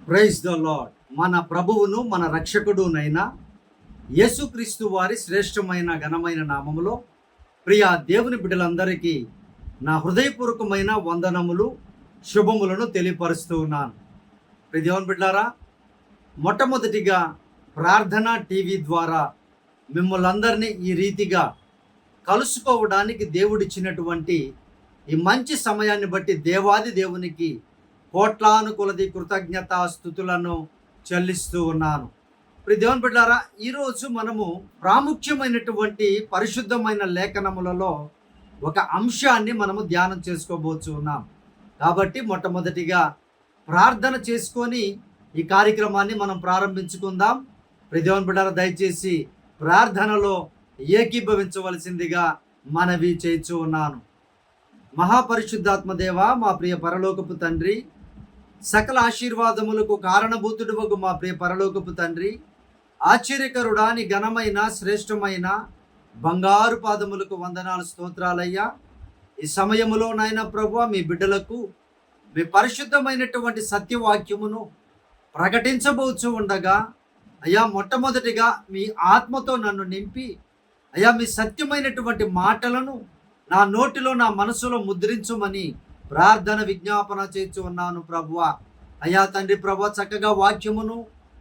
Praise the lord. మన ప్రభువును మన రక్షకుడునైన యేసుక్రీస్తు వారి శ్రేష్టమైన ఘనమైన నామములో ప్రియ దేవుని బిడ్డలందరికీ నా హృదయపూర్వకమైన వందనములు శుభములను తెలియపరుస్తూ ఉన్నాను. ప్రియ దేవుని బిడ్డారా, మొట్టమొదటిగా ప్రార్థన టీవీ ద్వారా మిమ్మల్ని అందరినీ ఈ రీతిగా కలుసుకోవడానికి దేవుడిచ్చినటువంటి ఈ మంచి సమయాన్ని బట్టి దేవాది దేవునికి కోట్లాను కొలది కృతజ్ఞతా స్థుతులను చెల్లిస్తూ ఉన్నాను. ప్రియ దేవుని బిడ్డారా, ఈరోజు మనము ప్రాముఖ్యమైనటువంటి పరిశుద్ధమైన లేఖనములలో ఒక అంశాన్ని మనము ధ్యానం చేసుకోబోతు ఉన్నాం. కాబట్టి మొట్టమొదటిగా ప్రార్థన చేసుకొని ఈ కార్యక్రమాన్ని మనం ప్రారంభించుకుందాం. ప్రియ దేవుని బిడ్డారా, దయచేసి ప్రార్థనలో ఏకీభవించవలసిందిగా మనవి చేయించు ఉన్నాను. మహాపరిశుద్ధాత్మ దేవ, మా ప్రియ పరలోకపు తండ్రి, సకల ఆశీర్వాదములకు కారణభూతుడువగు మా ప్రియ పరలోకపు తండ్రి, ఆశ్చర్యకరుడా నీ ఘనమైన శ్రేష్టమైన బంగారు పాదములకు వందనాలు, స్తోత్రాలయ్యా. ఈ సమయములో నాయన ప్రభువా, మీ బిడ్డలకు మీ పరిశుద్ధమైనటువంటి సత్యవాక్యమును ప్రకటించబోచు ఉండగా అయ్యా, మొట్టమొదటిగా మీ ఆత్మతో నన్ను నింపి అయ్యా, మీ సత్యమైనటువంటి మాటలను నా నోటిలో నా మనసులో ముద్రించుమని ప్రార్థన విజ్ఞాపన చేస్తూ ఉన్నాను ప్రభువా. అయ్యా తండ్రి ప్రభువా, చక్కగా వాక్యమును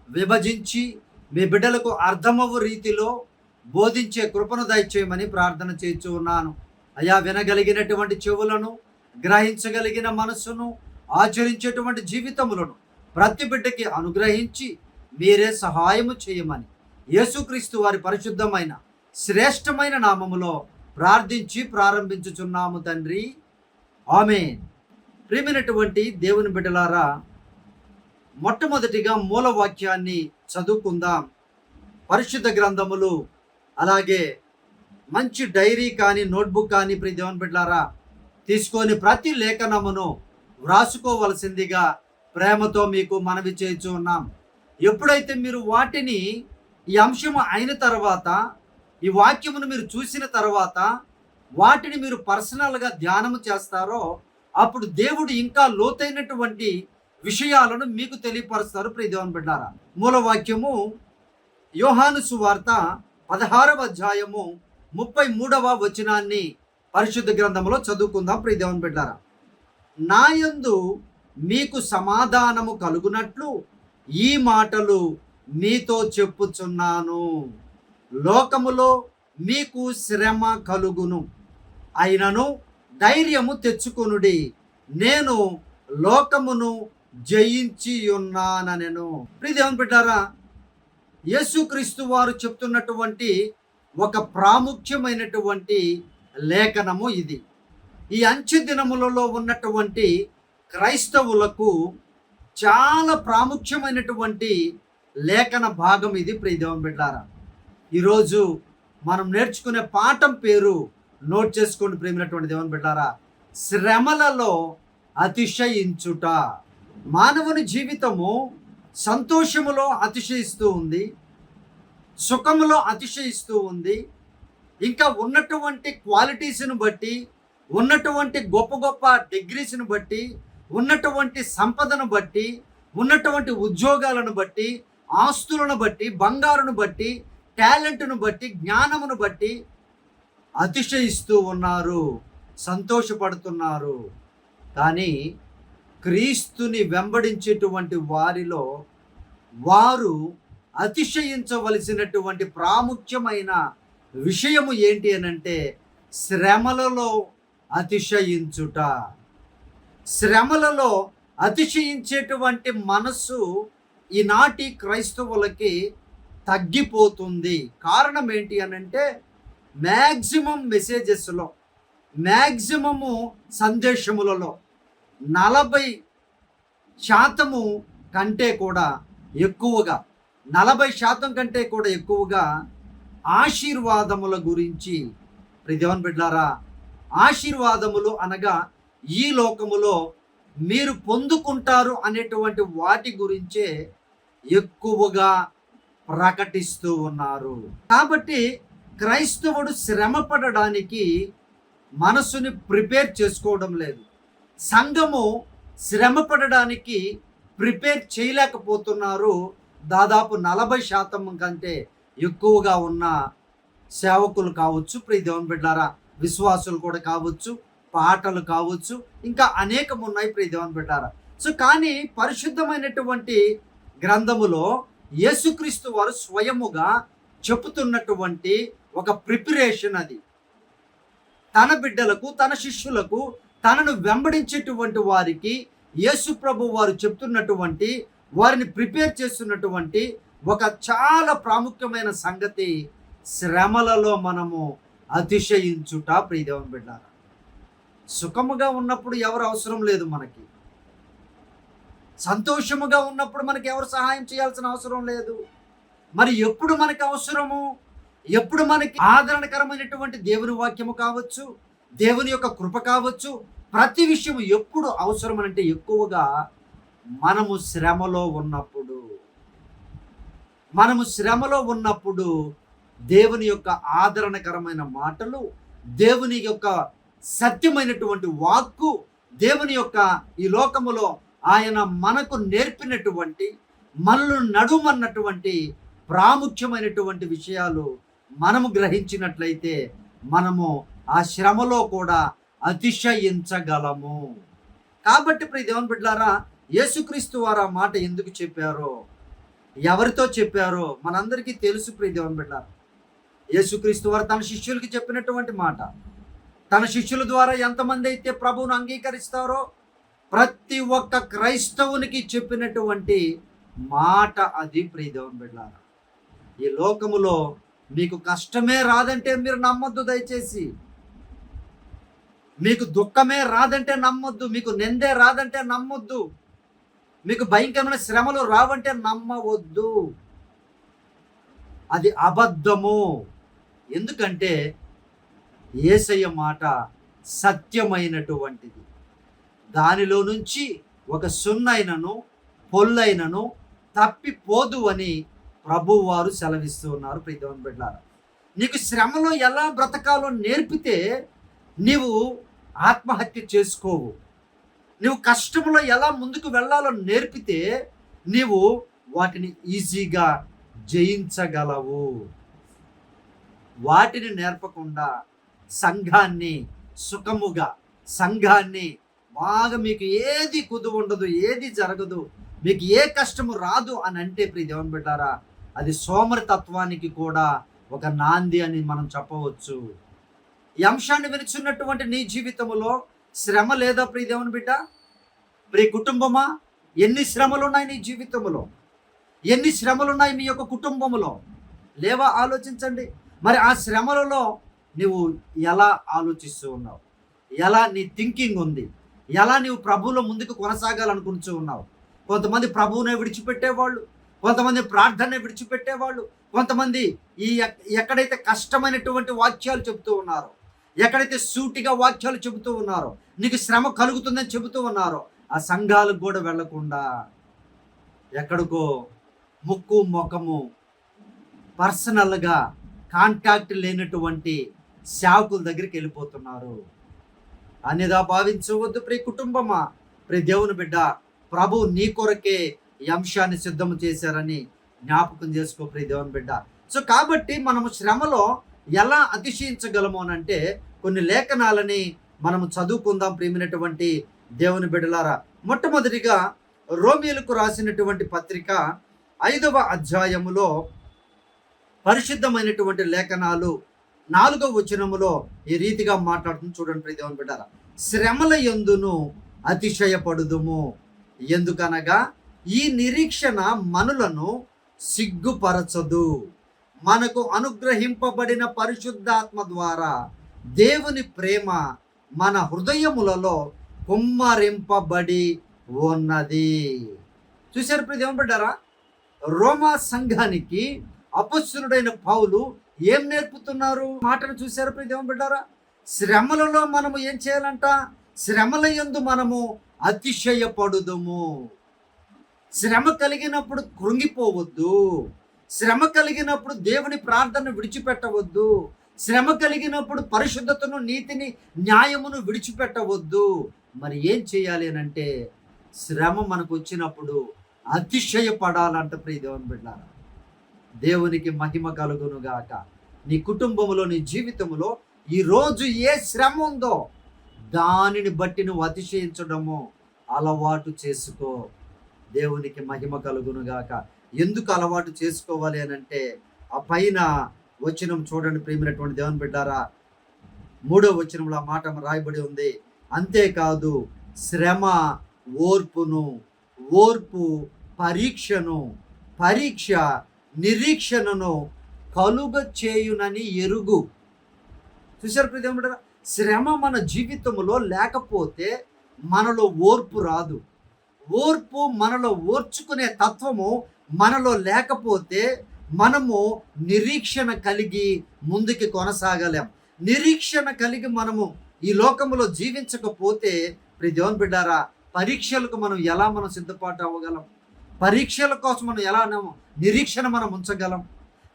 విభజించి మీ బిడ్డలకు అర్థమవు రీతిలో బోధించే కృపను దయచేయమని ప్రార్థన చేస్తూ ఉన్నాను. అయ్యా, వినగలిగినటువంటి చెవులను, గ్రహించగలిగిన మనస్సును, ఆచరించేటువంటి జీవితములను ప్రతి బిడ్డకి అనుగ్రహించి మీరే సహాయము చేయమని యేసుక్రీస్తు వారి పరిశుద్ధమైన శ్రేష్టమైన నామములో ప్రార్థించి ప్రారంభించుచున్నాము తండ్రి, ఆమేన్. ప్రియమైనటువంటి దేవుని బిడ్డలారా, మొట్టమొదటిగా మూల వాక్యాన్ని చదువుకుందాం. పరిశుద్ధ గ్రంథములు, అలాగే మంచి డైరీ కానీ నోట్బుక్ కానీ ప్రియ దేవుని బిడ్డలారా తీసుకొని ప్రతి లేఖనమును వ్రాసుకోవలసిందిగా ప్రేమతో మీకు మనవి చేయించు ఉన్నాం. ఎప్పుడైతే మీరు వాటిని ఈ అంశము అయిన తర్వాత, ఈ వాక్యమును మీరు చూసిన తర్వాత వాటిని మీరు పర్సనల్గా ధ్యానము చేస్తారో అప్పుడు దేవుడు ఇంకా లోతైనటువంటి విషయాలను మీకు తెలియపరుస్తారు. ప్రియ దేవుని బిడ్డారా, మూల వాక్యము యోహాను సువార్త 16వ అధ్యాయము 33వ వచనాన్ని పరిశుద్ధ గ్రంథంలో చదువుకుందాం. ప్రియ దేవుని బిడ్డారా, నాయందు మీకు సమాధానము కలుగునట్లు ఈ మాటలు మీతో చెప్పుచున్నాను. లోకములో మీకు శ్రమ కలుగును, అయినను ధైర్యము తెచ్చుకొనుడి, నేను లోకమును జయించి ఉన్నానెను. ప్రియ దేవుని బిడ్డారా, యేసుక్రీస్తు వారు చెప్తున్నటువంటి ఒక ప్రాముఖ్యమైనటువంటి లేఖనము ఇది. ఈ అంచె దినములలో ఉన్నటువంటి క్రైస్తవులకు చాలా ప్రాముఖ్యమైనటువంటి లేఖన భాగం ఇది. ప్రియ దేవుని బిడ్డారా, ఈరోజు మనం నేర్చుకునే పాఠం పేరు నోట్ చేసుకోండి. ప్రియమైనటువంటి దేవుని బిడ్డారా, శ్రమలలో అతిశయించుట. మానవుని జీవితము సంతోషములో అతిశయిస్తూ ఉంది, సుఖములో అతిశయిస్తూ ఉంది. ఇంకా ఉన్నటువంటి క్వాలిటీస్ను బట్టి, ఉన్నటువంటి గొప్ప గొప్ప డిగ్రీస్ను బట్టి, ఉన్నటువంటి సంపదను బట్టి, ఉన్నటువంటి ఉద్యోగాలను బట్టి, ఆస్తులను బట్టి, బంగారును బట్టి, టాలెంట్ను బట్టి, జ్ఞానమును బట్టి అతిశయిస్తూ ఉన్నారు, సంతోషపడుతున్నారు. కానీ క్రీస్తుని వెంబడించేటువంటి వారిలో వారు అతిశయించవలసినటువంటి ప్రాముఖ్యమైన విషయము ఏంటి అనంటే శ్రమలలో అతిశయించుట. శ్రమలలో అతిశయించేటువంటి మనస్సు ఈనాటి క్రైస్తవులకి తగ్గిపోతుంది. కారణం ఏంటి అనంటే మ్యాక్సిమం మెసేజెస్లో, మ్యాక్సిమము సందేశములలో 40% కంటే కూడా ఎక్కువగా, 40% కంటే కూడా ఎక్కువగా ఆశీర్వాదముల గురించి. ప్రియ దేవుని బిడ్డలారా, ఆశీర్వాదములు అనగా ఈ లోకములో మీరు పొందుకుంటారు అనేటువంటి వాటి గురించే ఎక్కువగా ప్రకటిస్తూ ఉన్నారు. కాబట్టి క్రైస్తవుడు శ్రమ పడడానికి మనసుని ప్రిపేర్ చేసుకోవడం లేదు. సంఘము శ్రమ పడడానికి ప్రిపేర్ చేయలేకపోతున్నారు. దాదాపు 40% కంటే ఎక్కువగా ఉన్న సేవకులు కావచ్చు, ప్రియ దేవుని బిడ్డలారా, విశ్వాసులు కూడా కావచ్చు, పాటలు కావచ్చు, ఇంకా అనేకం ఉన్నాయి ప్రియ దేవుని బిడ్డలారా. సో కానీ పరిశుద్ధమైనటువంటి గ్రంథములో యేసుక్రీస్తు వారు స్వయముగా చెబుతున్నటువంటి ఒక ప్రిపరేషన్ అది. తన బిడ్డలకు, తన శిష్యులకు, తనను వెంబడించేటువంటి వారికి యేసు ప్రభు వారు చెప్తున్నటువంటి, వారిని ప్రిపేర్ చేస్తున్నటువంటి ఒక చాలా ప్రాముఖ్యమైన సంగతి, శ్రమలలో మనము అతిశయించుట. ప్రియ దేవుని బిడ్డలారా, సుఖముగా ఉన్నప్పుడు ఎవరు అవసరం లేదు మనకి, సంతోషముగా ఉన్నప్పుడు మనకి ఎవరు సహాయం చేయాల్సిన అవసరం లేదు. మరి ఎప్పుడు మనకి అవసరము, ఎప్పుడు మనకి ఆదరణకరమైనటువంటి దేవుని వాక్యము కావచ్చు, దేవుని యొక్క కృప కావచ్చు, ప్రతి విషయం ఎప్పుడు అవసరం అంటే ఎక్కువగా మనము శ్రమలో ఉన్నప్పుడు. మనము శ్రమలో ఉన్నప్పుడు దేవుని యొక్క ఆదరణకరమైన మాటలు, దేవుని యొక్క సత్యమైనటువంటి వాక్కు, దేవుని యొక్క ఈ లోకములో ఆయన మనకు నేర్పినటువంటి, మనల్ని నడుమన్నటువంటి ప్రాముఖ్యమైనటువంటి విషయాలు మనము గ్రహించినట్లయితే మనము ఆ శ్రమలో కూడా అతిశయించగలము. కాబట్టి ప్రియ దేవుని బిడ్డలారా, యేసుక్రీస్తు వారు ఆ మాట ఎందుకు చెప్పారో, ఎవరితో చెప్పారో మనందరికీ తెలుసు. ప్రియ దేవుని బిడ్డలారా, యేసుక్రీస్తు వారు తన శిష్యులకి చెప్పినటువంటి మాట, తన శిష్యుల ద్వారా ఎంతమంది అయితే ప్రభువును అంగీకరిస్తారో ప్రతి ఒక్క క్రైస్తవునికి చెప్పినటువంటి మాట అది. ప్రియ దేవుని బిడ్డలారా, ఈ లోకములో మీకు కష్టమే రాదంటే మీరు నమ్మొద్దు. దయచేసి మీకు దుఃఖమే రాదంటే నమ్మొద్దు, మీకు నిందే రాదంటే నమ్మొద్దు, మీకు భయంకరమైన శ్రమలు రావంటే నమ్మవద్దు. అది అబద్ధము. ఎందుకంటే యేసయ్య మాట సత్యమైనటువంటిది. దానిలో నుంచి ఒక సున్నైనను పొల్లైనను తప్పిపోదు అని ప్రభువారు సెలవిస్తూ ఉన్నారు. ప్రియ దేవుని బిడ్డలారా, నీకు శ్రమలో ఎలా బ్రతకాలో నేర్పితే నీవు ఆత్మహత్య చేసుకోవు. నువ్వు కష్టంలో ఎలా ముందుకు వెళ్ళాలో నేర్పితే నీవు వాటిని ఈజీగా జయించగలవు. వాటిని నేర్పకుండా సంఘాన్ని సుఖముగా, సంఘాన్ని బాగా మీకు ఏది కుదువ ఉండదు, ఏది జరగదు, మీకు ఏ కష్టము రాదు అని అంటే ప్రియ దేవుని బిడ్డారా, అది సోమరితత్వానికి కూడా ఒక నాంది అని మనం చెప్పవచ్చు. ఈ అంశాన్ని వినిచున్నటువంటి నీ జీవితంలో శ్రమ లేదా ప్రియ దేవుని బిడ్డ? ప్రియ కుటుంబమా, ఎన్ని శ్రమలు ఉన్నాయి నీ జీవితంలో? ఎన్ని శ్రమలు ఉన్నాయి మీ యొక్క కుటుంబంలో? లేవా? ఆలోచించండి. మరి ఆ శ్రమలలో నువ్వు ఎలా ఆలోచిస్తూ ఉన్నావు? ఎలా నీ థింకింగ్ ఉంది? ఎలా నీవు ప్రభువులో ముందుకు కొనసాగాలనుకుంటూ ఉన్నావు? కొంతమంది ప్రభువునే విడిచిపెట్టేవాళ్ళు, కొంతమంది ప్రార్థన విడిచిపెట్టేవాళ్ళు, కొంతమంది ఈ ఎక్కడైతే కష్టమైనటువంటి వాక్యాలు చెబుతూ ఉన్నారో, ఎక్కడైతే సూటిగా వాక్యాలు చెబుతూ ఉన్నారో, నీకు శ్రమ కలుగుతుందని చెబుతూ ఉన్నారో, ఆ సంఘాలకు కూడా వెళ్లకుండా ఎక్కడికో ముక్కు మొఖము పర్సనల్గా కాంటాక్ట్ లేనటువంటి సేవకుల దగ్గరికి వెళ్ళిపోతున్నారు. అన్యదా భావించవద్దు ప్రియ కుటుంబమా, ప్రియ దేవుని బిడ్డ. ప్రభు నీ కొరకే ఈ అంశాన్ని సిద్ధం చేశారని జ్ఞాపకం చేసుకో ప్రియ దేవుని బిడ్డ. సో కాబట్టి మనము శ్రమలో ఎలా అతిశయించగలము అని అంటే కొన్ని లేఖనాలని మనము చదువుకుందాం ప్రియమైనటువంటి దేవుని బిడ్డలారా. మొట్టమొదటిగా రోమీయులకు రాసినటువంటి పత్రిక 5వ అధ్యాయములో పరిశుద్ధమైనటువంటి లేఖనాలు 4వ వచనములో ఈ రీతిగా మాట్లాడుతుంది. చూడండి ప్రియ దేవుని బిడ్డలారా, శ్రమల యందును అతిశయపడుదుము, ఎందుకనగా ఈ నిరీక్షణ మనులను సిగ్గుపరచదు. మనకు అనుగ్రహింపబడిన పరిశుద్ధాత్మ ద్వారా దేవుని ప్రేమ మన హృదయములలో కుమ్మరింపబడి ఉన్నది. చూశారు ప్రియ దేవుని బిడ్డలారా, రోమా సంఘానికి అపొస్తలుడైన పౌలు ఏం నేర్పుతున్నారు మాటను చూశారు ప్రియ దేవుని బిడ్డలారా. శ్రమలలో మనము ఏం చేయాలంట? శ్రమల యందు మనము అతిశయపడుదుము. శ్రమ కలిగినప్పుడు కృంగిపోవద్దు, శ్రమ కలిగినప్పుడు దేవుని ప్రార్థన విడిచిపెట్టవద్దు, శ్రమ కలిగినప్పుడు పరిశుద్ధతను, నీతిని, న్యాయమును విడిచిపెట్టవద్దు. మరి ఏం చేయాలి అని అంటే శ్రమ మనకు వచ్చినప్పుడు అతిశయపడాలంట ప్రియ దేవుని బిడ్డలారా. దేవునికి మహిమ కలుగును గాక. నీ కుటుంబంలో, నీ జీవితంలో ఈరోజు ఏ శ్రమ ఉందో దానిని బట్టి నువ్వు అతిశయించడము అలవాటు చేసుకో. దేవునికి మహిమ కలుగును గాక. ఎందుకు అలవాటు చేసుకోవాలి అని అంటే, ఆ పైన వచనం చూడండి ప్రియమైనటువంటి దేవుని బిడ్డారా, 3వ వచనంలో ఆ మాట రాయబడి ఉంది. అంతేకాదు శ్రమ ఓర్పును, ఓర్పు పరీక్షను, పరీక్ష నిరీక్షణను కలుగ చేయునని ఎరుగు. చూశారు ప్రియ దేవుని బిడ్డలారా, శ్రమ మన జీవితంలో లేకపోతే మనలో ఓర్పు రాదు. ఓర్పు మనలో ఓర్చుకునే తత్వము మనలో లేకపోతే మనము నిరీక్షణ కలిగి ముందుకు కొనసాగలేం. నిరీక్షణ కలిగి మనము ఈ లోకములో జీవించకపోతే ప్రియ దేవుని బిడ్డారా, పరీక్షలకు మనం సిద్ధపాటు అవ్వగలం? పరీక్షల కోసం మనం ఎలా నిరీక్షణ మనం ఉంచగలం?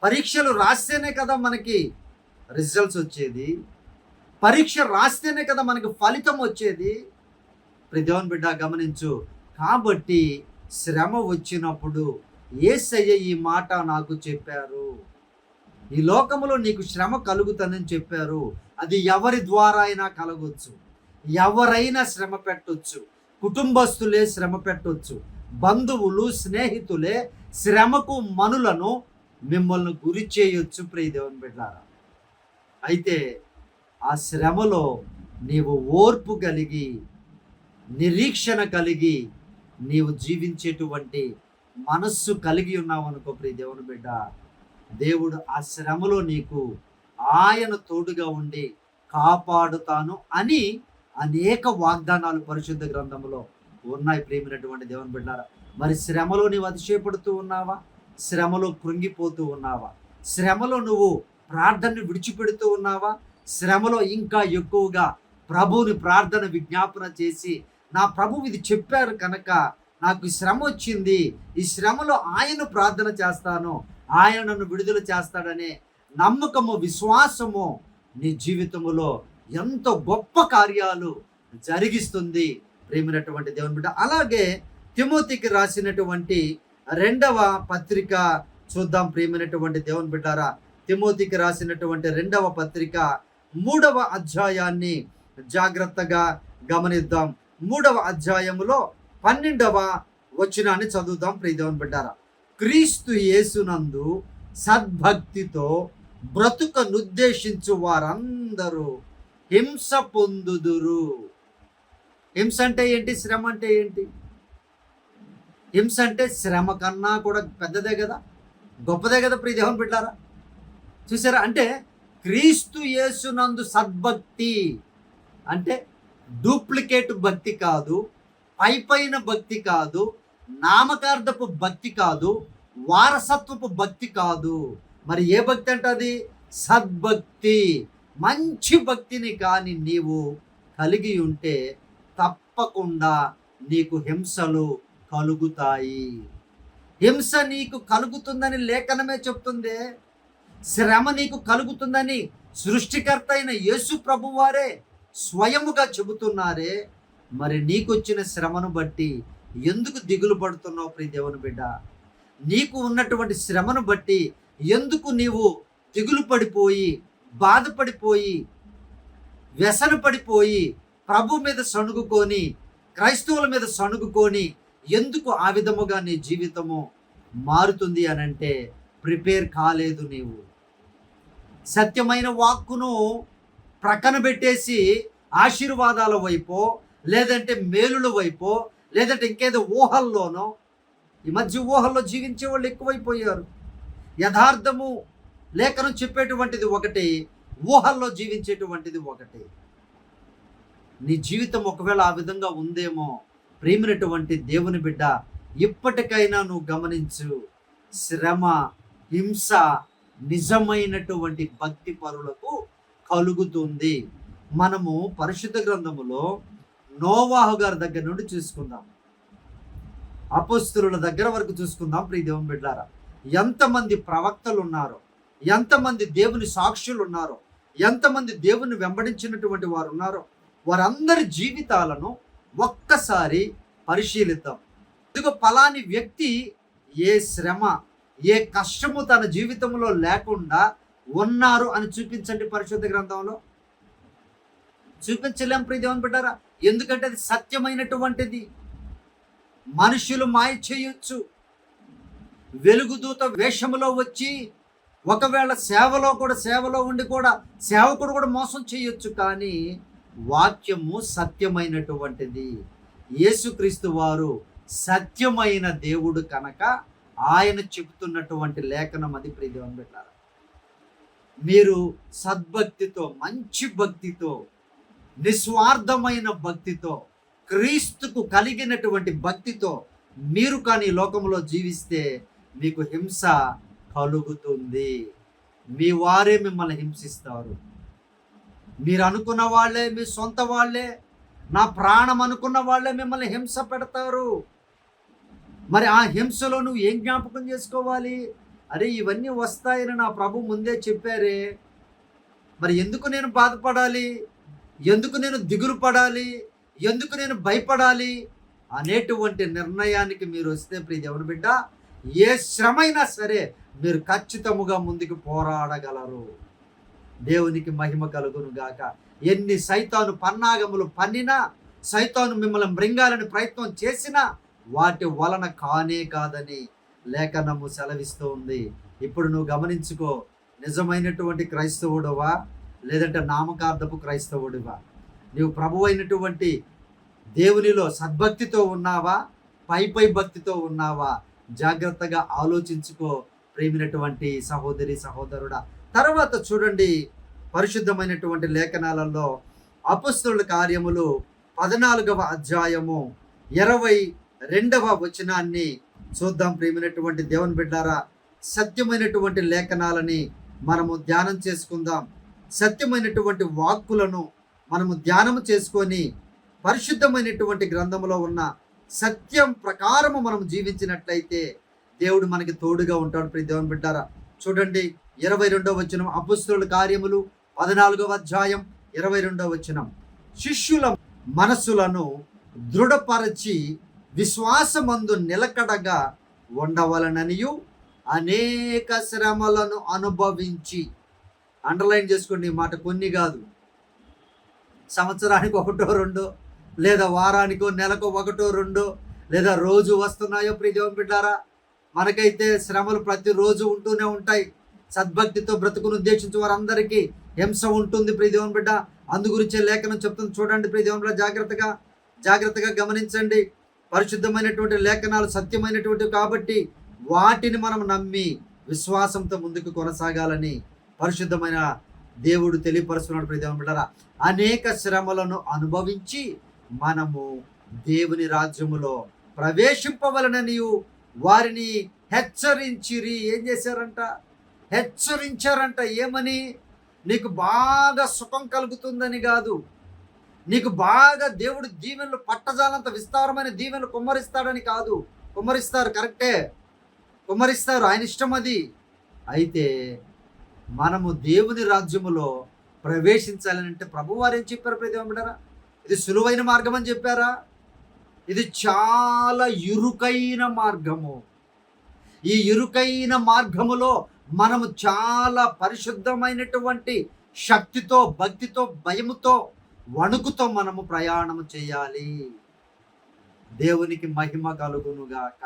పరీక్షలు రాస్తేనే కదా మనకి రిజల్ట్స్ వచ్చేది. పరీక్ష రాస్తేనే కదా మనకి ఫలితం వచ్చేది. ప్రియ దేవుని బిడ్డ గమనించు. కాబట్టి శ్రమ వచ్చినప్పుడు యేసయ్య ఈ మాట నాకు చెప్పారు. ఈ లోకములో నీకు శ్రమ కలుగుతుందని చెప్పారు. అది ఎవరి ద్వారా అయినా కలగొచ్చు, ఎవరైనా శ్రమ పెట్టొచ్చు, కుటుంబస్తులే శ్రమ పెట్టొచ్చు, బంధువులు స్నేహితులే శ్రమకు మనులను మిమ్మల్ని గురి చేయొచ్చు ప్రియ దేవుని బిడ్డలారా. అయితే ఆ శ్రమలో నీవు ఓర్పు కలిగి, నిరీక్షణ కలిగి నీవు జీవించేటువంటి మనస్సు కలిగి ఉన్నావు అనుకో ప్రియ దేవుని బిడ్డ, దేవుడు ఆ శ్రమలో నీకు ఆయన తోడుగా ఉండి కాపాడుతాను అని అనేక వాగ్దానాలు పరిశుద్ధ గ్రంథంలో ఉన్నాయి ప్రియమైనటువంటి దేవుని బిడ్డారా. మరి శ్రమలో నీవు అతిశయపడుతూ ఉన్నావా? శ్రమలో కృంగిపోతూ ఉన్నావా? శ్రమలో నువ్వు ప్రార్థనను విడిచిపెడుతూ ఉన్నావా? శ్రమలో ఇంకా ఎక్కువగా ప్రభువుని ప్రార్థన విజ్ఞాపన చేసి, నా ప్రభువు ఇది చెప్పారు కనుక నాకు ఈ శ్రమ వచ్చింది, ఈ శ్రమలో ఆయన ప్రార్థన చేస్తాను, ఆయన నన్ను విడుదల చేస్తాడనే నమ్మకము, విశ్వాసము నీ జీవితములో ఎంతో గొప్ప కార్యాలు జరిగిస్తుంది ప్రేమైనటువంటి దేవుని బిడ్డ. అలాగే తిమోతికి రాసినటువంటి 2వ పత్రిక చూద్దాం ప్రేమైనటువంటి దేవుని బిడ్డారా. తిమోతికి రాసినటువంటి 2వ పత్రిక 3వ అధ్యాయాన్ని జాగ్రత్తగా గమనిద్దాం. 3వ అధ్యాయములో 12వ వచనాన్ని చదువుదాం ప్రియ దేవుని బిడ్డారా. క్రీస్తు యేసునందు సద్భక్తితో బ్రతుకనుద్దేశించు వారందరూ హింస పొందుదురు. హింస అంటే ఏంటి? శ్రమ అంటే ఏంటి? హింస అంటే శ్రమ కన్నా కూడా పెద్దదే కదా, గొప్పదే కదా ప్రియ దేవుని బిడ్డారా. చూసారా? అంటే క్రీస్తు యేసునందు సద్భక్తి అంటే డూప్లికేట్ భక్తి కాదు, పైపైన భక్తి కాదు, నామకార్థపు భక్తి కాదు, వారసత్వపు భక్తి కాదు. మరి ఏ భక్తి అంటే అది సద్భక్తి. మంచి భక్తిని కానీ నీవు కలిగి ఉంటే తప్పకుండా నీకు హింసలు కలుగుతాయి. హింస నీకు కలుగుతుందని లేఖనమే చెప్తుంది. శ్రమ నీకు కలుగుతుందని సృష్టికర్త అయిన యేసు ప్రభువారే స్వయముగా చెబుతున్నారే. మరి నీకొచ్చిన శ్రమను బట్టి ఎందుకు దిగులు పడుతున్నావు ప్రియ దేవుని బిడ్డ? నీకు ఉన్నటువంటి శ్రమను బట్టి ఎందుకు నీవు దిగులు పడిపోయి, బాధపడిపోయి, వ్యసన పడిపోయి, ప్రభు మీద సణుగుకొని, క్రైస్తవుల మీద సణుగుకొని ఎందుకు ఆ విధముగా నీ జీవితము మారుతుంది అనంటే ప్రిపేర్ కాలేదు. నీవు సత్యమైన వాక్కును ప్రక్కన పెట్టేసి ఆశీర్వాదాల వైపో, లేదంటే మేలుల వైపో, లేదంటే ఇంకేదో ఊహల్లోనో, ఈ మధ్య ఊహల్లో జీవించే వాళ్ళు ఎక్కువైపోయారు. యథార్థము లేఖనం చెప్పేటువంటిది ఒకటి, ఊహల్లో జీవించేటువంటిది ఒకటి. నీ జీవితం ఒకవేళ ఆ విధంగా ఉందేమో ప్రేమైనటువంటి దేవుని బిడ్డ, ఇప్పటికైనా నువ్వు గమనించు. శ్రమ, హింస నిజమైనటువంటి భక్తి పరులకు కలుగుతుంది. మనము పరిశుద్ధ గ్రంథములో నోవాహు గారి దగ్గర నుండి చూసుకుందాం, అపోస్తలుల దగ్గర వరకు చూసుకుందాం ప్రియ దేవుని బిడ్డారా. ఎంతమంది ప్రవక్తలు ఉన్నారో, ఎంతమంది దేవుని సాక్షులు ఉన్నారో, ఎంతమంది దేవుని వెంబడించినటువంటి వారు ఉన్నారో, వారందరి జీవితాలను ఒక్కసారి పరిశీలిద్దాం. ఇదిగో ఫలాని వ్యక్తి ఏ శ్రమ, ఏ కష్టము తన జీవితంలో లేకుండా ఉన్నారు అని చూపించండి పరిశుద్ధ గ్రంథంలో. చూపించలేం ప్రియ దేవుని బిడ్డారా. ఎందుకంటే అది సత్యమైనటువంటిది. మనుషులు మాయ చేయొచ్చు, వెలుగుదూత వేషములో వచ్చి ఒకవేళ సేవలో ఉండి కూడా సేవకుడు కూడా మోసం చేయొచ్చు. కానీ వాక్యము సత్యమైనటువంటిది. యేసుక్రీస్తు వారు సత్యమైన దేవుడు కనుక ఆయన చెబుతున్నటువంటి లేఖనం అది ప్రియ దేవుని బిడ్డారా. మీరు సద్భక్తితో, మంచి భక్తితో, నిస్వార్థమైన భక్తితో, క్రీస్తుకు కలిగినటువంటి భక్తితో మీరు కానీ లోకంలో జీవిస్తే మీకు హింస కలుగుతుంది. మీ వారే మిమ్మల్ని హింసిస్తారు. మీరు అనుకున్న వాళ్ళే, మీ సొంత వాళ్ళే, నా ప్రాణం అనుకున్న వాళ్ళే మిమ్మల్ని హింస పెడతారు. మరి ఆ హింసలో నువ్వు ఏం జ్ఞాపకం చేసుకోవాలి? అరే ఇవన్నీ వస్తాయని నా ప్రభు ముందే చెప్పారే, మరి ఎందుకు నేను బాధపడాలి, ఎందుకు నేను దిగులు పడాలి, ఎందుకు నేను భయపడాలి అనేటువంటి నిర్ణయానికి మీరు వస్తే ప్రియ దేవుని బిడ్డ, ఏ శ్రమైనా సరే మీరు ఖచ్చితముగా ముందుకు పోరాడగలరు. దేవునికి మహిమ కలుగును గాక. ఎన్ని సైతాను పన్నాగములు పన్నినా, సైతాను మిమ్మల్ని మృంగాలని ప్రయత్నం చేసినా వాటి వలన కానే కాదని లేఖనము సెలవిస్తూ ఉంది. ఇప్పుడు నువ్వు గమనించుకో, నిజమైనటువంటి క్రైస్తవుడువా లేదంటే నామకార్థపు క్రైస్తవుడివా? నీవు ప్రభు అయినటువంటి దేవునిలో సద్భక్తితో ఉన్నావా, పై భక్తితో ఉన్నావా? జాగ్రత్తగా ఆలోచించుకో ప్రేమినటువంటి సహోదరి సహోదరుడా. తర్వాత చూడండి, పరిశుద్ధమైనటువంటి లేఖనాలలో అపొస్తలుల కార్యములు 14వ అధ్యాయము 22వ వచనాన్ని చూద్దాం. ప్రేమినటువంటి దేవుని బిడ్డారా, సత్యమైనటువంటి లేఖనాలని మనము ధ్యానం చేసుకుందాం. సత్యమైనటువంటి వాక్కులను మనము ధ్యానము చేసుకొని పరిశుద్ధమైనటువంటి గ్రంథంలో ఉన్న సత్యం ప్రకారము మనం జీవించినట్లయితే దేవుడు మనకి తోడుగా ఉంటాడు. ప్రియ దేవుని బిడ్డారా, చూడండి 22వ వచనం, అపొస్తలుల కార్యములు 14వ అధ్యాయం 22వ వచనం. శిష్యుల మనస్సులను దృఢపరచి విశ్వాసమందు నిలకడగా ఉండవలననియు అనేక శ్రమలను అనుభవించి, అండర్లైన్ చేసుకోండి ఈ మాట, కొన్ని కాదు, సంవత్సరానికి ఒకటో రెండో, లేదా వారానికో నెలకు ఒకటో రెండో, లేదా రోజు వస్తున్నాయో ప్రియ దేవుని బిడ్డారా. మనకైతే శ్రమలు ప్రతిరోజు ఉంటూనే ఉంటాయి. సద్భక్తితో బ్రతుకును ఉద్దేశించి వారందరికీ హింస ఉంటుంది ప్రియ దేవుని బిడ్డ. అందుగురించే లేఖనం చెప్తుంది. చూడండి ప్రియ దేవుని బిడ్డ, జాగ్రత్తగా గమనించండి. పరిశుద్ధమైనటువంటి లేఖనాలు సత్యమైనటువంటివి కాబట్టి వాటిని మనం నమ్మి విశ్వాసంతో ముందుకు కొనసాగాలని పరిశుద్ధమైన దేవుడు తెలియపరుస్తున్నాడు. ప్రియ దేవుని బిడ్డలారా, అనేక శ్రమలను అనుభవించి మనము దేవుని రాజ్యములో ప్రవేశింపవలనని వారిని హెచ్చరించిరి. ఏం చేశారంట? హెచ్చరించారంట. ఏమని? నీకు బాగా సుఖం కలుగుతుందని కాదు, నీకు బాగా దేవుడు దీవెనలు పట్టజాలంత విస్తారమైన దీవెనలు కుమ్మరిస్తాడని కాదు. కుమ్మరిస్తారు, కరెక్టే, కుమ్మరిస్తారు, ఆయన ఇష్టం అది. అయితే మనము దేవుని రాజ్యములో ప్రవేశించాలని అంటే ప్రభువారు ఏం చెప్పారు ప్రియ దేవుని బిడ్డలారా? ఇది సులువైన మార్గం అని చెప్పారా? ఇది చాలా ఇరుకైన మార్గము. ఈ ఇరుకైన మార్గములో మనము చాలా పరిశుద్ధమైనటువంటి శక్తితో, భక్తితో, భయముతో, వణుకుతో మనము ప్రయాణం చేయాలి. దేవునికి మహిమ కలుగునుగాక.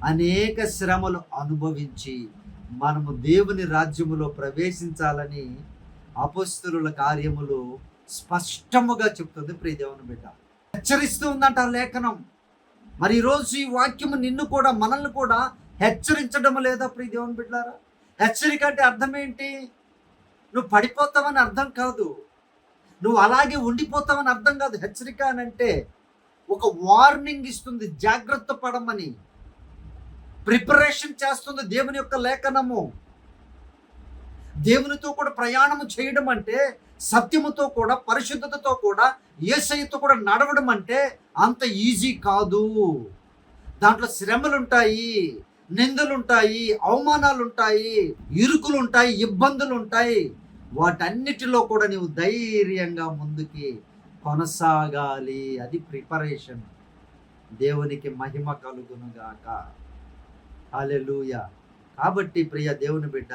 అనేక శ్రమలు అనుభవించి మనము దేవుని రాజ్యములో ప్రవేశించాలని అపొస్తలుల కార్యములు స్పష్టముగా చెప్తుంది ప్రియ దేవుని బిడ్డ. హెచ్చరిస్తూ ఉందంట లేఖనం. మరి ఈరోజు ఈ వాక్యము నిన్ను కూడా, మనల్ని కూడా హెచ్చరించడం లేదా ప్రియ దేవుని బిడ్డలారా? హెచ్చరిక అంటే అర్థం ఏంటి? నువ్వు పడిపోతావని అర్థం కాదు, నువ్వు అలాగే ఉండిపోతావని అర్థం కాదు. హెచ్చరిక అని అంటే ఒక వార్నింగ్ ఇస్తుంది, జాగ్రత్త పడమని ప్రిపరేషన్ చేస్తుంది దేవుని యొక్క లేఖనము. దేవునితో కూడా ప్రయాణము చేయడం అంటే, సత్యముతో కూడా, పరిశుద్ధతతో కూడా, యేసయ్యతో కూడా నడవడం అంటే అంత ఈజీ కాదు. దాంట్లో శ్రమలుంటాయి, నిందలుంటాయి, అవమానాలుంటాయి, ఇరుకులుంటాయి, ఇబ్బందులుంటాయి. వాటన్నిటిలో కూడా నీవు ధైర్యంగా ముందుకి కొనసాగాలి. అది ప్రిపరేషన్. దేవునికి మహిమ కలుగును గాక. హల్లెలూయా. కాబట్టి ప్రియ దేవుని బిడ్డ,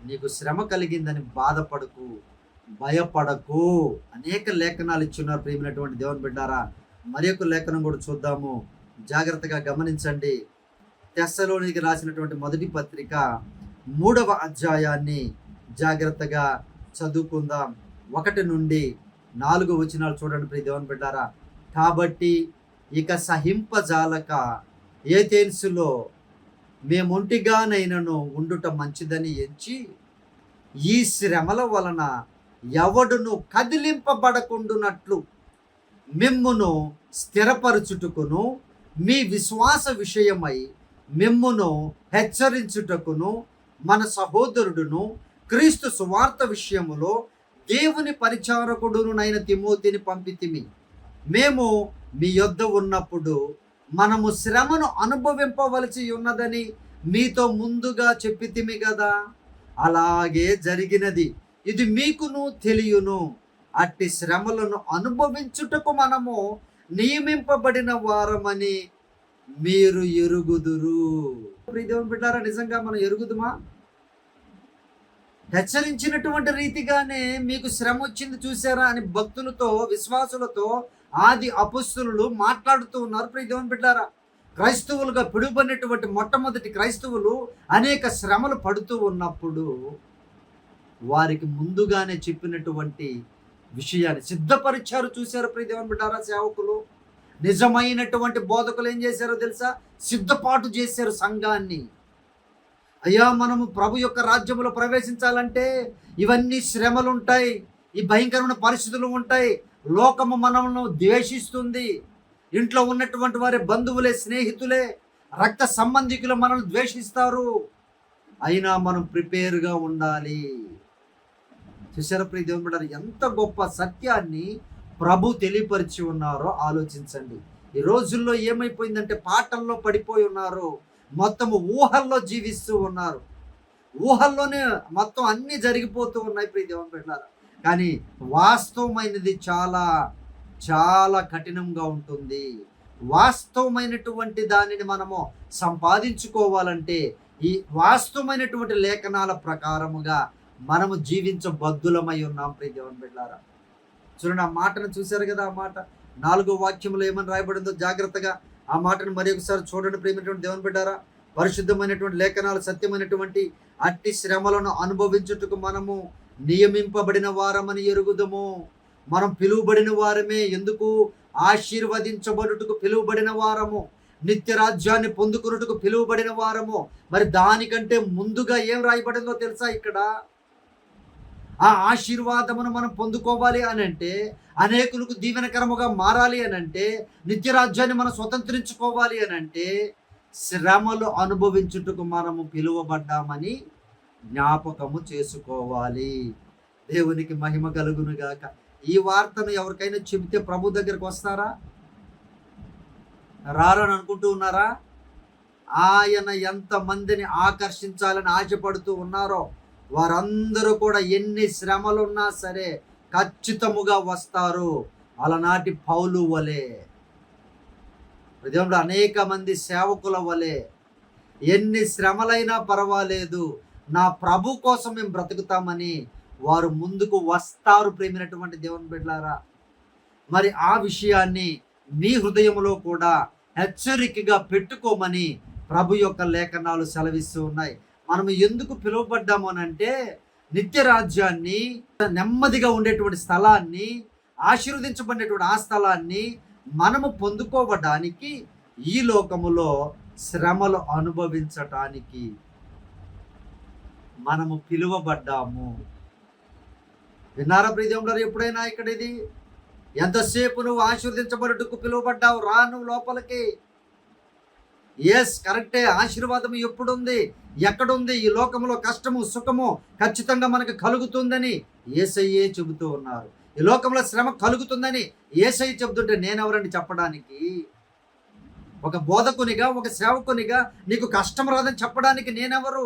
నీకు శ్రమ కలిగిందని బాధపడకు, భయపడకు. అనేక లేఖనాలు ఇచ్చున్నారు ప్రియమైనటువంటి దేవుని బిడ్డారా. మరి ఒక లేఖనం కూడా చూద్దాము, జాగ్రత్తగా గమనించండి. తెస్సలోనికి రాసినటువంటి మొదటి పత్రిక 3వ అధ్యాయాన్ని జాగ్రత్తగా చదువుకుందాం. 1 నుండి 4 వచనాలు చూడండి ప్రియ దేవుని బిడ్డారా. కాబట్టి ఇక సహింపజాలక ఏథెన్సులో మేమొంటిగానైనను ఉండుట మంచిదని ఎంచి ఈ శ్రమల వలన ఎవడును కదిలింపబడకుండునట్లు మిమ్మును స్థిరపరచుటకును మీ విశ్వాస విషయమై మిమ్మును హెచ్చరించుటకును మన సహోదరుడును క్రీస్తు సువార్త విషయములో దేవుని పరిచారకుడునైన తిమోతిని పంపితిమి. మేము మీ యొద్ద ఉన్నప్పుడు మనము శ్రమను అనుభవింపవలసి ఉన్నదని మీతో ముందుగా చెప్పితిమి కదా. అలాగే జరిగినది. ఇది మీకును తెలియను. అట్టి శ్రమలను అనుభవించుటకు మనము నియమింపబడిన వారమని మీరు ఎరుగుదురు. దేవుని బిడ్డారా, నిజంగా మనం ఎరుగుదుమా? హెచ్చరించినటువంటి రీతిగానే మీకు శ్రమ వచ్చింది చూసారా అని భక్తులతో, విశ్వాసులతో ఆది అపొస్తలులు మాట్లాడుతూ ఉన్నారు. ప్రియ దేవుని బిడ్డారా, క్రైస్తవులుగా పిలువబడినటువంటి మొట్టమొదటి క్రైస్తవులు అనేక శ్రమలు పడుతూ ఉన్నప్పుడు వారికి ముందుగానే చెప్పినటువంటి విషయాన్ని సిద్ధపరిచారు. చూశారు ప్రియ దేవుని బిడ్డారా, సేవకులు, నిజమైనటువంటి బోధకులు ఏం చేశారో తెలుసా? సిద్ధపాటు చేశారు సంఘాన్ని. అయ్యా, మనము ప్రభు యొక్క రాజ్యంలో ప్రవేశించాలంటే ఇవన్నీ శ్రమలు ఉంటాయి, ఈ భయంకరమైన పరిస్థితులు ఉంటాయి, లోకము మనల్ని ద్వేషిస్తుంది, ఇంట్లో ఉన్నటువంటి వారి బంధువులే, స్నేహితులే, రక్త సంబంధికులు మనల్ని ద్వేషిస్తారు, అయినా మనం ప్రిపేర్గా ఉండాలి. చూసారా ప్రియ దేవుని బిడ్డలారా, ఎంత గొప్ప సత్యాన్ని ప్రభు తెలియపరిచి ఉన్నారో ఆలోచించండి. ఈ రోజుల్లో ఏమైపోయిందంటే పాటల్లో పడిపోయి ఉన్నారు, మొత్తం ఊహల్లో జీవిస్తూ ఉన్నారు, ఊహల్లోనే మొత్తం అన్నీ జరిగిపోతూ ఉన్నాయి ప్రియ దేవుని బిడ్డలారా. కానీ వాస్తవమైనది చాలా చాలా కఠినంగా ఉంటుంది. వాస్తవమైనటువంటి దానిని మనము సంపాదించుకోవాలంటే ఈ వాస్తవమైనటువంటి లేఖనాల ప్రకారముగా మనము జీవించబద్దులమై ఉన్నాం ప్రియ దేవుని బిడ్డలారా. చూడండి, ఆ మాటను చూశారు కదా. ఆ మాట 4వ వాక్యంలో ఏమని రాయబడిందో జాగ్రత్తగా ఆ మాటను మరి ఒకసారి చూడండి ప్రియమైనటువంటి దేవుని బిడ్డారా. పరిశుద్ధమైనటువంటి లేఖనాలు సత్యమైనటువంటి అట్టి శ్రమలను అనుభవించుటకు మనము నియమింపబడిన వారమని ఎరుగుదము. మనం పిలువబడిన వారమే. ఎందుకు? ఆశీర్వదించబడుటకు పిలువబడిన వారము, నిత్య రాజ్యాన్ని పొందుకున్నట్టుకు పిలువబడిన వారము. మరి దానికంటే ముందుగా ఏం రాయబడిందో తెలుసా? ఇక్కడ ఆ ఆశీర్వాదమును మనం పొందుకోవాలి అని అంటే, అనేకులకు దీవెనకరముగా మారాలి అని అంటే, నిత్యరాజ్యాన్ని మనం స్వతంత్రించుకోవాలి అని అంటే, శ్రమలు అనుభవించుటకు మనము పిలువబడ్డామని జ్ఞాపకము చేసుకోవాలి. దేవునికి మహిమ కలుగును గాక. ఈ వార్తను ఎవరికైనా చెబితే ప్రభు దగ్గరికి వస్తారా? రారని అనుకుంటూ ఉన్నారా? ఆయన ఎంతమందిని ఆకర్షించాలని ఆశపడుతూ ఉన్నారో వారందరూ కూడా ఎన్ని శ్రమలున్నా సరే ఖచ్చితముగా వస్తారు. అలనాటి పౌలు వలె, దేవుడు అనేక మంది సేవకుల వలె ఎన్ని శ్రమలైనా పర్వాలేదు, నా ప్రభు కోసం మేము బ్రతుకుతామని వారు ముందుకు వస్తారు. ప్రేమైనటువంటి దేవుని బిడ్డలారా, మరి ఆ విషయాన్ని మీ హృదయంలో కూడా హెచ్చరికగా పెట్టుకోమని ప్రభు యొక్క లేఖనాలు సెలవిస్తూ ఉన్నాయి. మనం ఎందుకు పిలువబడ్డాము అని అంటే, నిత్య రాజ్యాన్ని, నెమ్మదిగా ఉండేటువంటి స్థలాన్ని, ఆశీర్వదించబడినటువంటి ఆ స్థలాన్ని మనము పొందుకోవడానికి, ఈ లోకములో శ్రమలు అనుభవించటానికి మనము పిలువబడ్డాము. విన్నారా ప్రియదేవులారా? ఎప్పుడైనా ఇక్కడ ఇది ఎంతసేపు నువ్వు ఆశీర్వదించబడుటకు పిలువబడ్డావు, రా నువ్వు లోపలికి. ఎస్, కరెక్టే. ఆశీర్వాదం ఎప్పుడుంది, ఎక్కడుంది? ఈ లోకంలో కష్టము సుఖము ఖచ్చితంగా మనకు కలుగుతుందని యేసయ్యే చెబుతూ ఉన్నారు. ఈ లోకంలో శ్రమ కలుగుతుందని యేసయ్య చెబుతుంటే నేనెవరండి చెప్పడానికి? ఒక బోధకునిగా, ఒక సేవకునిగా నీకు కష్టం రాదని చెప్పడానికి నేనెవరు?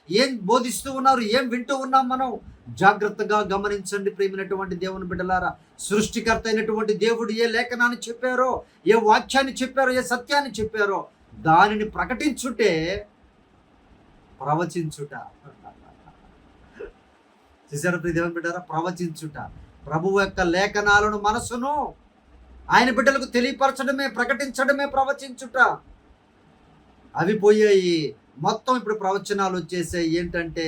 ఏం బోధిస్తూ ఉన్నారు, ఏం వింటూ ఉన్నాం మనం? జాగ్రత్తగా గమనించండి ప్రియమైనటువంటి దేవుని బిడ్డలారా. సృష్టికర్త అయినటువంటి దేవుడు ఏ లేఖనాన్ని చెప్పారో, ఏ వాక్యాన్ని చెప్పారో, ఏ సత్యాన్ని చెప్పారో దానిని ప్రకటించుటే ప్రవచించుట. చూసారా ప్రియ దేవుని బిడ్డారా? ప్రవచించుట. ప్రభువు యొక్క లేఖనాలను మనసును ఆయన బిడ్డలకు తెలియపరచడమే, ప్రకటించడమే ప్రవచించుట. అవి పోయాయి. మొత్తం ఇప్పుడు ప్రవచనాలు వచ్చేసాయి. ఏంటంటే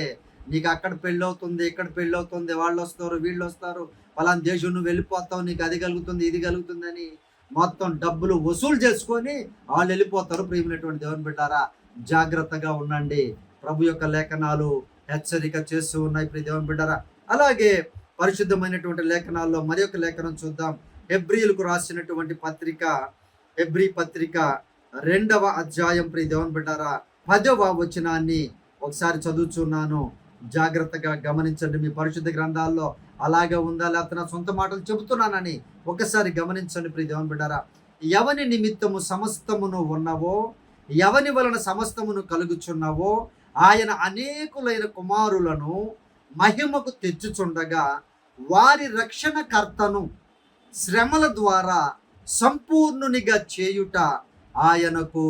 నీకు అక్కడ పెళ్ళి అవుతుంది, ఇక్కడ పెళ్ళి అవుతుంది, వాళ్ళు వస్తారు, వీళ్ళు వస్తారు, పలానా దేశం నువ్వు వెళ్ళిపోతావు, నీకు అది కలుగుతుంది, ఇది కలుగుతుందని మొత్తం డబ్బులు వసూలు చేసుకొని వాళ్ళు వెళ్ళిపోతారు. ప్రియమైనటువంటి దేవుని బిడ్డారా, జాగ్రత్తగా ఉండండి. ప్రభు యొక్క లేఖనాలు హెచ్చరిక చేస్తూ ఉన్నాయి ప్రియ దేవుని బిడ్డారా. అలాగే పరిశుద్ధమైనటువంటి లేఖనాల్లో మరి ఒక లేఖనం చూద్దాం. హెబ్రీలకు రాసినటువంటి పత్రిక, హెబ్రీ పత్రిక 2వ అధ్యాయం ప్రియ దేవుని బిడ్డారా 10వ వచనాన్ని ఒకసారి చదువుచున్నాను. జాగ్రత్తగా గమనించండి. మీ పరిశుద్ధ గ్రంథాల్లో అలాగే ఉందా లేకపోతే నా సొంత మాటలు చెబుతున్నానని ఒకసారి గమనించండి ప్రియ దేవుని బిడ్డారా. ఎవని నిమిత్తము సమస్తమును ఉన్నవో, ఎవని వలన సమస్తమును కలుగుచున్నవో ఆయన అనేకులైన కుమారులను మహిమకు తెచ్చుచుండగా వారి రక్షణకర్తను శ్రమల ద్వారా సంపూర్ణునిగా చేయుట ఆయనకు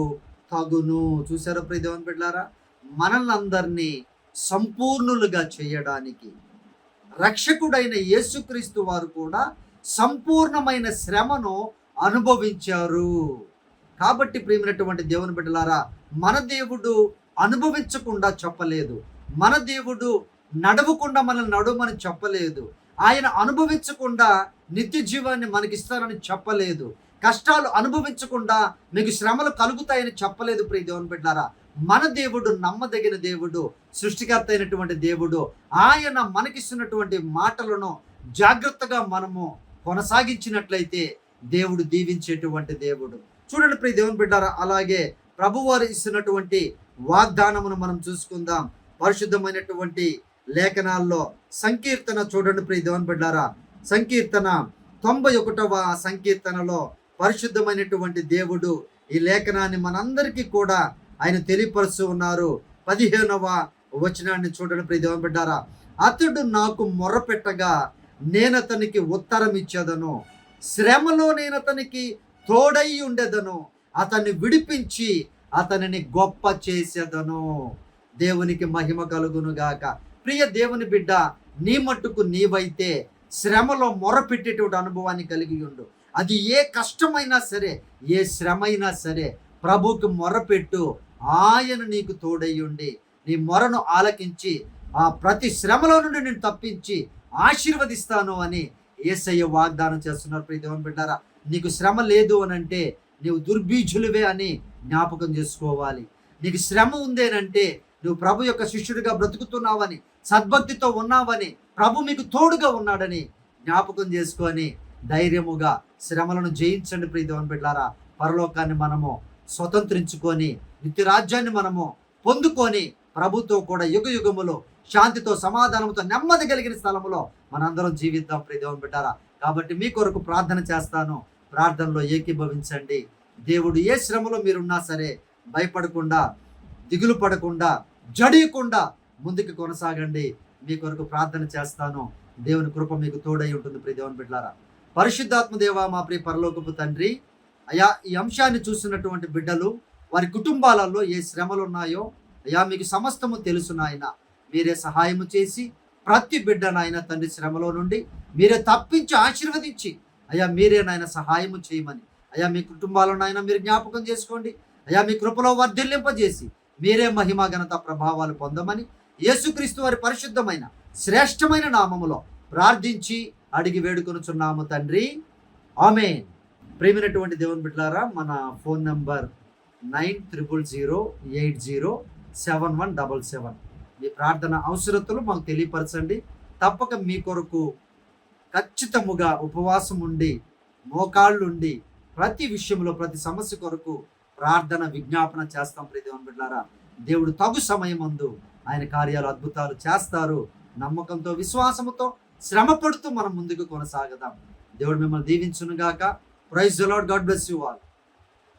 తగును. చూసారా ప్రియ దేవుని బిడ్డలారా, మనల్నందరినీ సంపూర్ణులుగా చేయడానికి రక్షకుడైన యేసుక్రీస్తు వారు కూడా సంపూర్ణమైన శ్రమను అనుభవించారు. కాబట్టి ప్రియమైనటువంటి దేవుని బిడ్డలారా, మన దేవుడు అనుభవించకుండా చెప్పలేదు. మన దేవుడు నడవకుండా మనల్ని నడవమని చెప్పలేదు. ఆయన అనుభవించకుండా నిత్య జీవాన్ని మనకిస్తారని చెప్పలేదు. కష్టాలు అనుభవించకుండా మీకు శ్రమలు కలుగుతాయని చెప్పలేదు ప్రియ దేవుని బిడ్డలారా. మన దేవుడు నమ్మదగిన దేవుడు, సృష్టికర్త అయినటువంటి దేవుడు. ఆయన మనకిస్తున్నటువంటి మాటలను జాగ్రత్తగా మనము కొనసాగించినట్లయితే దేవుడు దీవించేటువంటి దేవుడు. చూడండి ప్రియ దేవుని బిడ్డలారా, అలాగే ప్రభువారు ఇస్తున్నటువంటి వాగ్దానమును మనం చూసుకుందాం. పరిశుద్ధమైనటువంటి లేఖనాల్లో సంకీర్తన చూడండి ప్రియ దేవుని బిడ్డలారా. సంకీర్తన 91వ సంకీర్తనలో పరిశుద్ధమైనటువంటి దేవుడు ఈ లేఖనాన్ని మనందరికీ కూడా ఆయన తెలియపరుస్తూ ఉన్నారు. 15వ వచనాన్ని చూడండి ప్రియ దేవుని బిడ్డలారా. అతడు నాకు మొర్రపెట్టగా నేనతనికి ఉత్తరం ఇచ్చేదను, శ్రమలో నేనతనికి తోడై ఉండేదను, అతన్ని విడిపించి అతనిని గొప్ప చేసేదను. దేవునికి మహిమ కలుగును గాక. ప్రియ దేవుని బిడ్డ, నీ మట్టుకు నీవైతే శ్రమలో మొరపెట్టేటువంటి అనుభవాన్ని కలిగి ఉండు. అది ఏ కష్టమైనా సరే, ఏ శ్రమ అయినా సరే ప్రభువుకి మొరపెట్టు. ఆయన నీకు తోడై ఉండి నీ మొరను ఆలకించి ఆ ప్రతి శ్రమలో నుండి నేను తప్పించి ఆశీర్వదిస్తాను అని యేసయ్య వాగ్దానం చేస్తున్నారు. ప్రియ దేవుని బిడ్డారా, నీకు శ్రమ లేదు అని అంటే నీవు దుర్బీజులువే అని జ్ఞాపకం చేసుకోవాలి. నీకు శ్రమ ఉందేనంటే నువ్వు ప్రభు యొక్క శిష్యుడిగా బ్రతుకుతున్నావని, సద్భక్తితో ఉన్నావని, ప్రభు మీకు తోడుగా ఉన్నాడని జ్ఞాపకం చేసుకొని ధైర్యముగా శ్రమలను జయించండి ప్రియ దేవుని బిడ్డలారా. పరలోకాన్ని మనము స్వతంత్రించుకొని నిత్యరాజ్యాన్ని మనము పొందుకొని ప్రభుతో కూడా యుగ యుగములో శాంతితో, సమాధానంతో, నెమ్మది కలిగిన స్థలములో మనందరం జీవిద్దాం ప్రియ దేవుని బిడ్డలారా. కాబట్టి మీ కొరకు ప్రార్థన చేస్తాను. ప్రార్థనలో ఏకీభవించండి. దేవుడు ఏ శ్రమలో మీరున్నా సరే భయపడకుండా, దిగులు పడకుండా, జడియకుండా ముందుకు కొనసాగండి. మీ కొరకు ప్రార్థన చేస్తాను. దేవుని కృప మీకు తోడై ఉంటుంది ప్రియ దేవుని బిడ్డలారా. పరిశుద్ధాత్మ దేవా, మా ప్రియ పరలోకపు తండ్రి, అయా ఈ అంశాన్ని చూసినటువంటి బిడ్డలు వారి కుటుంబాలలో ఏ శ్రమలు ఉన్నాయో అయా మీకు సమస్తము తెలుసు నాయన. మీరే సహాయము చేసి ప్రతి బిడ్డ నాయన తండ్రి శ్రమలో నుండి మీరే తప్పించి ఆశీర్వదించి అయా మీరే నాయన సహాయము చేయమని అయా మీ కుటుంబాలను నాయన మీరు జ్ఞాపకం చేసుకోండి. అయా మీ కృపలో వర్ధిల్లింపజేసి మీరే మహిమ ఘనత ప్రభావాలు పొందమని యేసుక్రీస్తు వారి పరిశుద్ధమైన శ్రేష్టమైన నామములో ప్రార్థించి అడిగి వేడుకొనుచున్నాము తండ్రి, ఆమేన్. ప్రేమైనటువంటి దేవుని బిడ్డలారా, మన ఫోన్ నంబర్ 9000807177. మీ ప్రార్థన అవసరతలు మాకు తెలియపరచండి. తప్పక మీ కొరకు ఖచ్చితముగా ఉపవాసం ఉండి, మోకాళ్ళుండి ప్రతి విషయంలో, ప్రతి సమస్య కొరకు ప్రార్థన విజ్ఞాపన చేస్తాం ప్రియ దేవుని బిడ్డలారా. దేవుడు తగు సమయమందు ఆయన కార్యాలు, అద్భుతాలు చేస్తారు. నమ్మకంతో, విశ్వాసముతో, శ్రమ పడుతూ మనం ముందుకు కొనసాగదాం. దేవుడు మిమ్మల్ని దీవించును గాక. Praise the Lord. God bless you all.